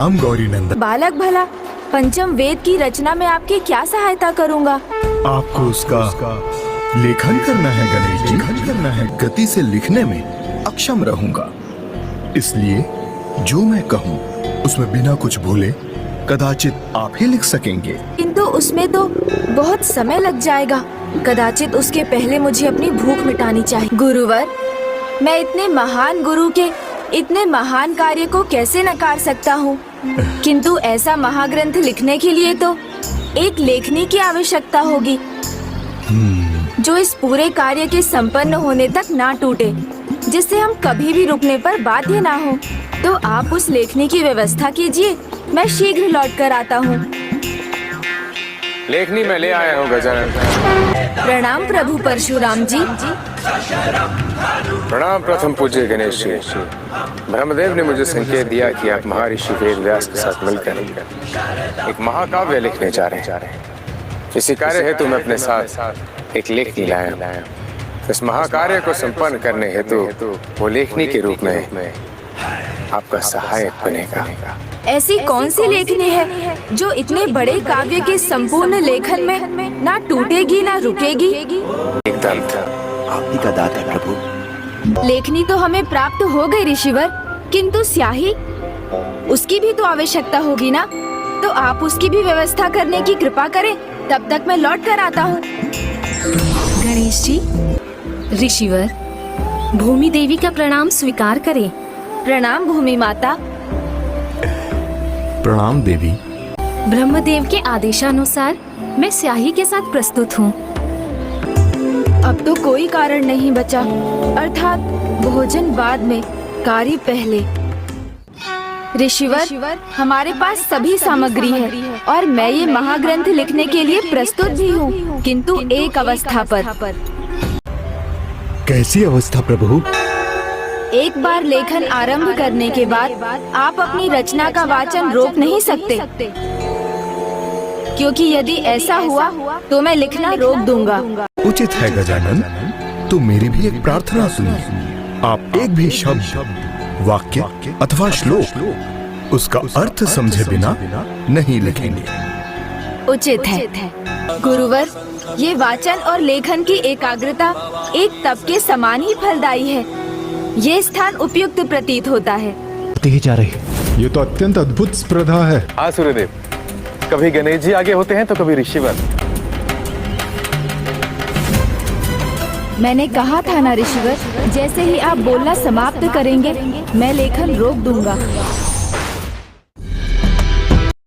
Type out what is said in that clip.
हम गौरी नंदन बालक भला, पंचम वेद की रचना में आपकी क्या सहायता करूंगा? आपको उसका लेखन करना है गणेश जी, लेखन करना है। गति से लिखने में अक्षम रहूंगा, इसलिए जो मैं कहूँ उसमें बिना कुछ भूले कदाचित आप ही लिख सकेंगे। किंतु उसमें तो बहुत समय लग जाएगा। कदाचित उसके पहले मुझे अपनी भूख मिटानी चाहिए। गुरुवर, मैं इतने महान गुरु के इतने महान कार्य को कैसे नकार सकता हूँ? किंतु ऐसा महाग्रंथ लिखने के लिए तो एक लेखनी की आवश्यकता होगी जो इस पूरे कार्य के संपन्न होने तक ना टूटे, जिससे हम कभी भी रुकने पर बाध्य ना हो। तो आप उस लेखनी की व्यवस्था कीजिए, मैं शीघ्र लौट कर आता हूँ। लेखनी मैं ले आया हूँ गजानन। प्रणाम प्रभु परशुराम जी। प्रणाम प्रथम पूज्य गणेश जी। ब्रह्मदेव ने मुझे संकेत दिया कि आप महर्षि वेद व्यास के साथ मिलकर एक महाकाव्य लिखने जा रहे हैं। इसी कार्य हेतु मैं अपने साथ एक लेखनी लाया हूँ। इस महाकार्य को संपन्न करने हेतु वो लेखनी के रूप में आपका सहायक बनेगा। ऐसी कौन सी लेखनी है जो इतने बड़े काव्य के संपूर्ण लेखन में ना टूटेगी ना रुकेगी? एकदम आप ही का दाता है प्रभु। लेखनी तो हमें प्राप्त हो गई ऋषिवर, किंतु स्याही उसकी भी तो आवश्यकता होगी ना। तो आप उसकी भी व्यवस्था करने की कृपा करें, तब तक मैं लौट कर आता हूँ। गणेश जी, ऋषिवर, भूमि देवी का प्रणाम स्वीकार करें। प्रणाम भूमि माता। प्रणाम देवी। ब्रह्मदेव के आदेशानुसार मैं स्याही के साथ प्रस्तुत हूँ। अब तो कोई कारण नहीं बचा, अर्थात भोजन बाद में, कार्य पहले। ऋषिवर, हमारे पास सभी सामग्री है और मैं ये महाग्रंथ लिखने के लिए प्रस्तुत भी हूँ, किंतु एक अवस्था पर। कैसी अवस्था प्रभु? एक बार लेखन आरंभ करने के बाद आप अपनी रचना का वाचन रोक नहीं सकते, क्योंकि यदि ऐसा हुआ तो मैं लिखना रोक दूंगा। उचित है गजानन, तो मेरी भी एक प्रार्थना सुनिए। आप एक भी शब्द, वाक्य अथवा श्लोक उसका अर्थ समझे बिना नहीं लिखेंगे। उचित है गुरुवर, ये वाचन और लेखन की एकाग्रता एक तप के समान ही फलदायी है। ये स्थान उपयुक्त प्रतीत होता है। जा रहे ये तो अत्यंत अद्भुत स्पर्धा है। हाँ सूर्यदेव, कभी गणेश जी आगे होते हैं तो कभी ऋषिवर। मैंने कहा था ना ऋषिवर, जैसे ही आप बोलना समाप्त करेंगे मैं लेखन रोक दूंगा।